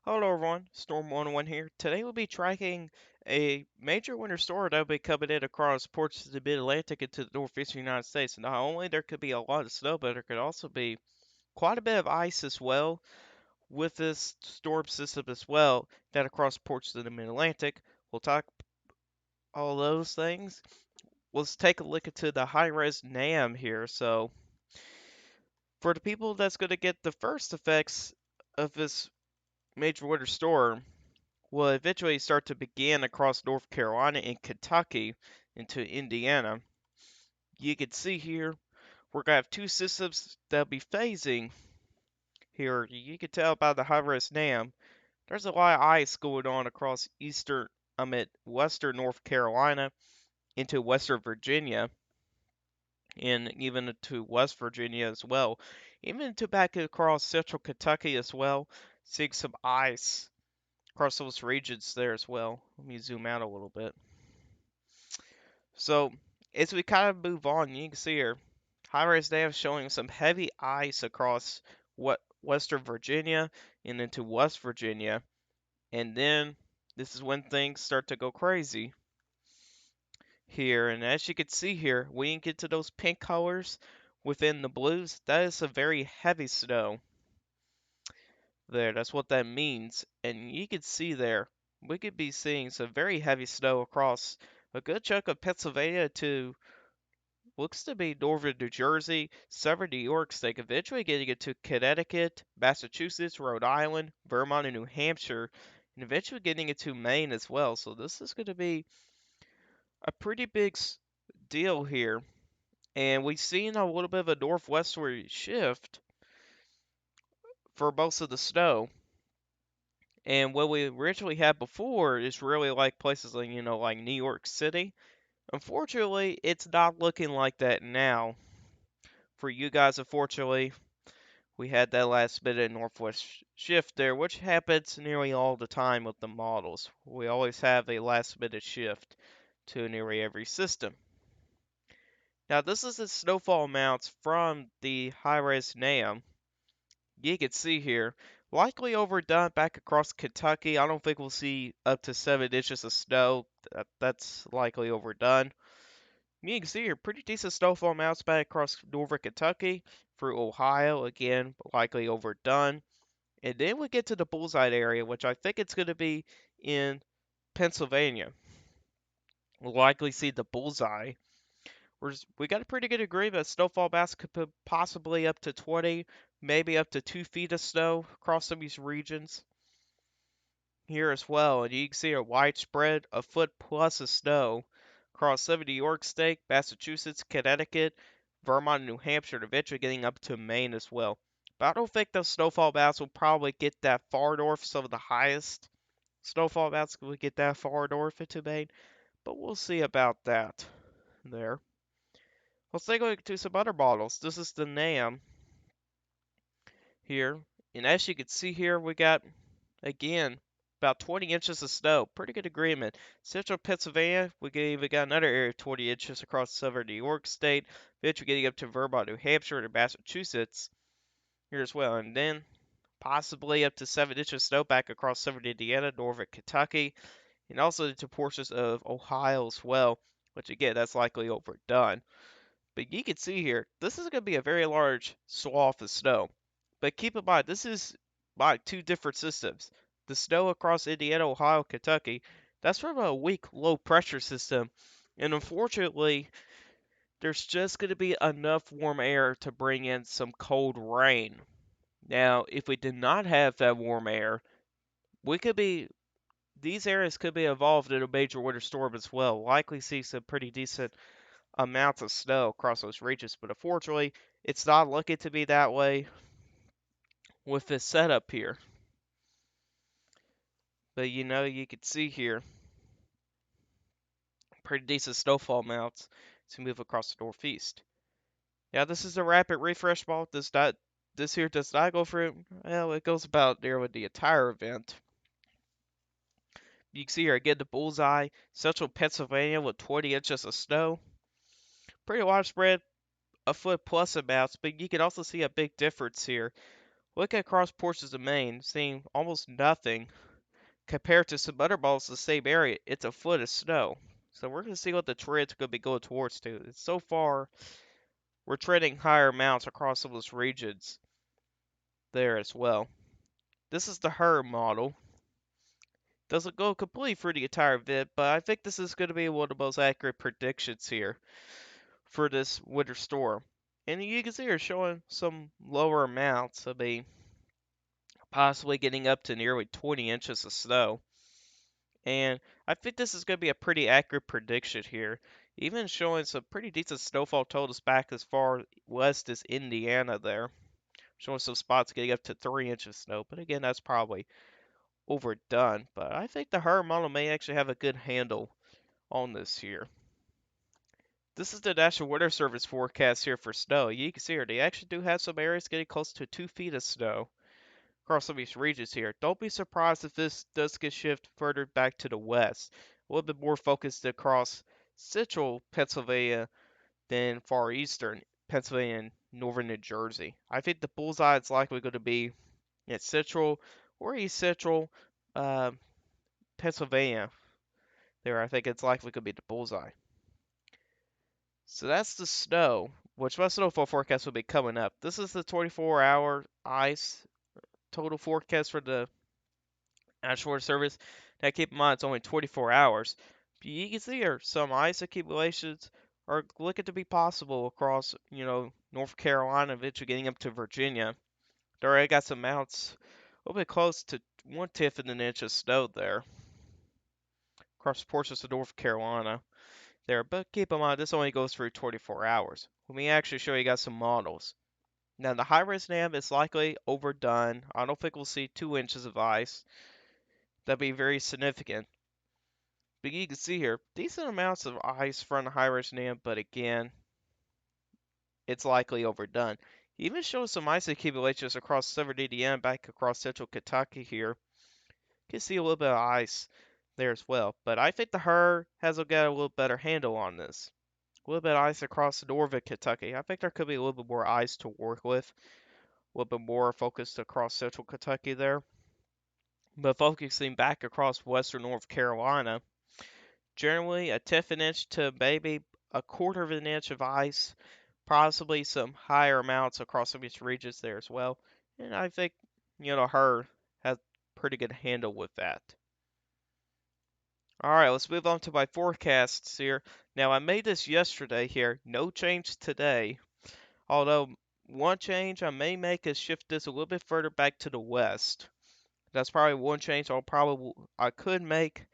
Hello everyone, Storm 101 here. Today we'll be tracking a major winter storm that will be coming in across ports of the Mid-Atlantic into the northeastern United States. Not only there could be a lot of snow, but there could also be quite a bit of ice as well with this storm system as well that across ports of the Mid-Atlantic. We'll talk all those things. Let's take a look into the high-res NAM here. So for the people that's going to get the first effects of this major winter storm, will eventually start to begin across North Carolina and Kentucky into Indiana. You can see here we're going to have two systems that'll be phasing here. You can tell by the high-res NAM, there's a lot of ice going on across western North Carolina into western Virginia and even to West Virginia as well. Even to back across central Kentucky as well, seeing some ice across those regions there as well. Let me zoom out a little bit. So as we kind of move on, you can see here, high-res data showing some heavy ice across western Virginia and into West Virginia. And then this is when things start to go crazy here. And as you can see here, when you get to those pink colors within the blues, that is a very heavy snow there. That's what that means. And you can see there, we could be seeing some very heavy snow across a good chunk of Pennsylvania to looks to be northern New Jersey, southern New York State, eventually getting into Connecticut, Massachusetts, Rhode Island, Vermont, and New Hampshire, and eventually getting into Maine as well. So this is going to be a pretty big deal here. And we've seen a little bit of a northwestward shift for most of the snow. And what we originally had before is really like places like, like New York City. Unfortunately, it's not looking like that now. For you guys, unfortunately, we had that last minute northwest shift there, which happens nearly all the time with the models. We always have a last minute shift to nearly every system. Now, this is the snowfall amounts from the high-res NAM. You can see here, likely overdone back across Kentucky. I don't think we'll see up to 7 inches of snow. That's likely overdone. You can see here, pretty decent snowfall amounts back across northern Kentucky through Ohio. Again, likely overdone. And then we get to the bullseye area, which I think it's going to be in Pennsylvania. We'll likely see the bullseye. We got a pretty good agreement that snowfall amounts could put possibly up to 20, maybe up to 2 feet of snow across some of these regions here as well. And you can see a widespread, a foot plus of snow across some of New York State, Massachusetts, Connecticut, Vermont, and New Hampshire, and eventually getting up to Maine as well. But I don't think those snowfall amounts will probably get that far north. Some of the highest snowfall amounts will get that far north into Maine, but we'll see about that there. Let's take a look to some other models. This is the NAM here. And as you can see here, we got, again, about 20 inches of snow. Pretty good agreement. Central Pennsylvania, we even got another area of 20 inches across southern New York State. Eventually getting up to Vermont, New Hampshire, and Massachusetts here as well. And then possibly up to 7 inches of snow back across southern Indiana, northern Kentucky, and also into portions of Ohio as well, which again, that's likely overdone. But you can see here, this is going to be a very large swath of snow. But keep in mind, this is by two different systems. The snow across Indiana, Ohio, Kentucky, that's from a weak low pressure system. And unfortunately, there's just going to be enough warm air to bring in some cold rain. Now, if we did not have that warm air, we could be these areas could be involved in a major winter storm as well. Likely see some pretty decent amounts of snow across those regions, but unfortunately, it's not looking to be that way with this setup here. But you can see here pretty decent snowfall amounts to move across the northeast. Now, this is a rapid refresh ball. This here does not go for well, it goes about there with the entire event. You can see here again the bullseye, central Pennsylvania with 20 inches of snow. Pretty widespread, a foot plus amounts, but you can also see a big difference here Looking across portions of Maine, seeing almost nothing compared to some other models in the same area. It's a foot of snow. So we're going to see what the trend's going to be going towards to. So far, we're trending higher amounts across some of those regions there as well. This is the HER model. Doesn't go completely through the entire event, but I think this is going to be one of the most accurate predictions here for this winter storm. And you can see here showing some lower amounts. I mean, possibly getting up to nearly 20 inches of snow. And I think this is going to be a pretty accurate prediction here. Even showing some pretty decent snowfall totals back as far west as Indiana there. Showing some spots getting up to 3 inches of snow. But again, that's probably overdone. But I think the HER model may actually have a good handle on this here. This is the National Weather Service forecast here for snow. You can see here, they actually do have some areas getting close to 2 feet of snow across some of these regions here. Don't be surprised if this does get shifted further back to the west. A little bit more focused across central Pennsylvania than far eastern Pennsylvania and northern New Jersey. I think the bullseye is likely going to be in central or east central uh, Pennsylvania. There, I think it's likely going to be the bullseye. So that's the snow, which my snowfall forecast will be coming up. This is the 24-hour ice total forecast for the National Weather Service. Now keep in mind it's only 24 hours. But you can see here some ice accumulations are looking to be possible across, North Carolina, eventually getting up to Virginia. They already got some mounts a little bit close to 1/10 of an inch of snow there across portions of North Carolina there. But keep in mind this only goes through 24 hours. Let me actually show you guys some models. Now the high-res NAM is likely overdone. I don't think we'll see 2 inches of ice. That'd be very significant. But you can see here, decent amounts of ice from the high-res NAM, but again, it's likely overdone. He even shows some ice accumulations across southern Indiana, back across central Kentucky here. You can see a little bit of ice there as well. But I think the HER has got a little better handle on this. A little bit of ice across northern Kentucky. I think there could be a little bit more ice to work with. A little bit more focused across central Kentucky there. But focusing back across western North Carolina, generally a 10th of an inch to maybe a quarter of an inch of ice, possibly some higher amounts across some of these regions there as well. And I think, HER has pretty good handle with that. Alright, let's move on to my forecasts here. Now, I made this yesterday here, no change today. Although, one change I may make is shift this a little bit further back to the west. That's probably one change I could make.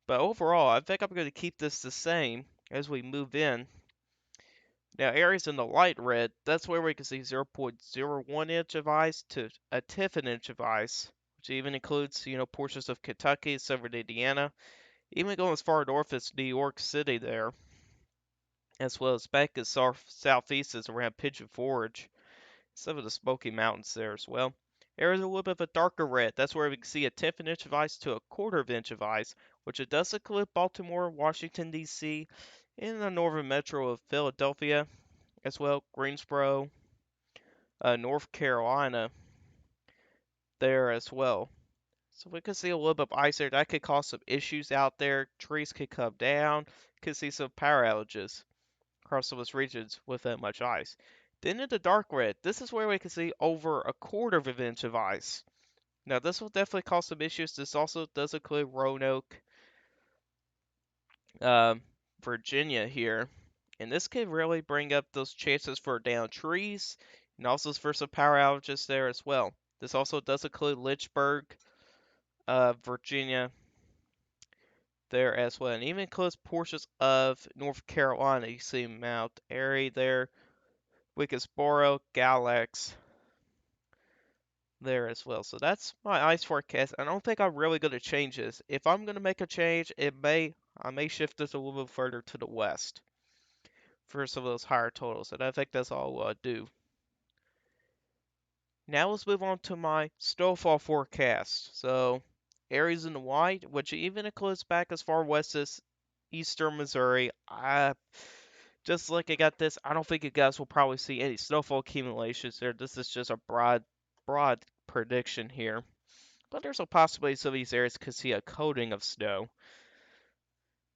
But overall, I think I'm going to keep this the same as we move in. Now, areas in the light red, that's where we can see 0.01 inch of ice to a 10th an inch of ice, which even includes, portions of Kentucky, southern Indiana, even going as far north as New York City there, as well as back as southeast as around Pigeon Forge, some of the Smoky Mountains there as well. Areas a little bit of a darker red, that's where we can see a 10th an inch of ice to a quarter of an inch of ice, which it does include Baltimore, Washington, D.C., and the northern metro of Philadelphia, as well, Greensboro, North Carolina there as well. So we could see a little bit of ice there. That could cause some issues out there. Trees could come down. Could see some power outages across those regions with that much ice. Then in the dark red, this is where we can see over a quarter of an inch of ice. Now this will definitely cause some issues. This also does include Roanoke, Virginia here. And this could really bring up those chances for downed trees and also for some power outages there as well. This also does include Lynchburg, Virginia there as well. And even includes portions of North Carolina. You see Mount Airy there, Wilkesboro, Galax there as well. So that's my ice forecast. I don't think I'm really going to change this. If I'm going to make a change, I may shift this a little bit further to the west for some of those higher totals, and I think that's all I'll do. Now let's move on to my snowfall forecast. So areas in the white, which even includes back as far west as eastern Missouri. Just looking at this, I don't think you guys will probably see any snowfall accumulations there. This is just a broad broad prediction here, but there's a possibility some of these areas could see a coating of snow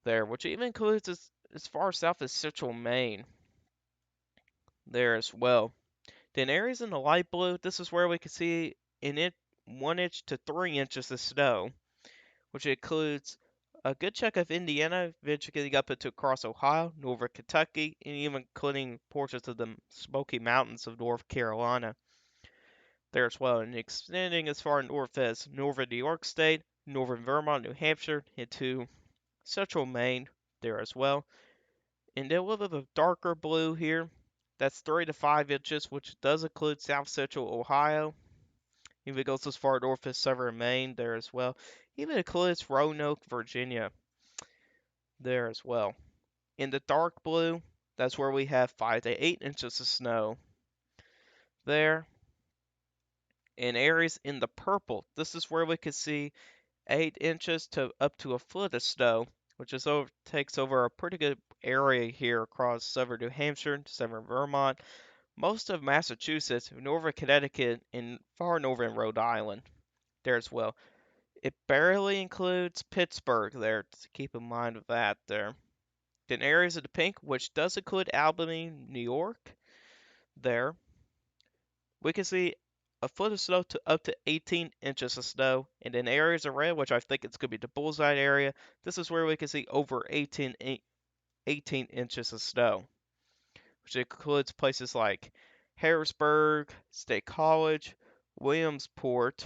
there, which even includes as far south as central Maine there as well. Then areas in the light blue, this is where we can see an inch, 1 inch to 3 inches of snow, which includes a good chunk of Indiana, eventually getting up into across Ohio, northern Kentucky, and even including portions of the Smoky Mountains of North Carolina there as well, and extending as far north as northern New York State, northern Vermont, New Hampshire, into central Maine there as well. And then a little bit of darker blue here, that's 3 to 5 inches, which does include south central Ohio. Even it goes as far north as southern Maine there as well. Even includes Roanoke, Virginia there as well. In the dark blue, that's where we have 5 to 8 inches of snow there. In areas in the purple, this is where we could see 8 inches to up to a foot of snow, which takes over a pretty good area here across southern New Hampshire, southern Vermont, most of Massachusetts, northern Connecticut, and far northern Rhode Island there as well. It barely includes Pittsburgh there, to keep in mind of that there. Then areas of the pink, which does include Albany, New York, there, we can see a foot of snow to up to 18 inches of snow. And in areas of red, which I think it's going to be the bullseye area, this is where we can see over 18 inches of snow, which includes places like Harrisburg, State College, Williamsport,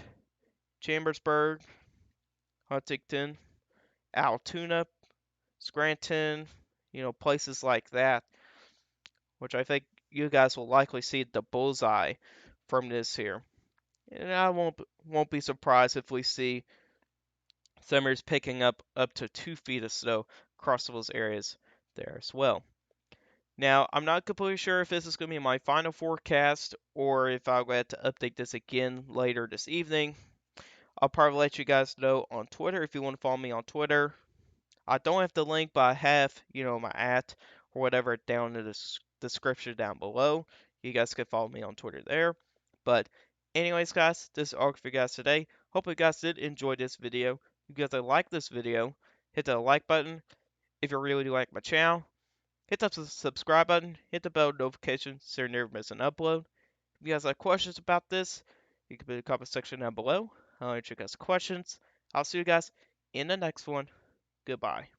Chambersburg, Huntington, Altoona, Scranton, places like that, which I think you guys will likely see the bullseye from this here. And I won't be surprised if we see summers picking up to 2 feet of snow across those areas there as well. Now, I'm not completely sure if this is going to be my final forecast or if I'll get to update this again later this evening. I'll probably let you guys know on Twitter if you want to follow me on Twitter. I don't have the link, but I have, my or whatever down in the description down below. You guys can follow me on Twitter there. But anyways, guys, this is all for you guys today. Hope you guys did enjoy this video. If you guys like this video, hit the like button. If you really do like my channel, hit the subscribe button. Hit the bell notification so you never miss an upload. If you guys have questions about this, you can put in the comment section down below. I'll answer you guys questions. I'll see you guys in the next one. Goodbye.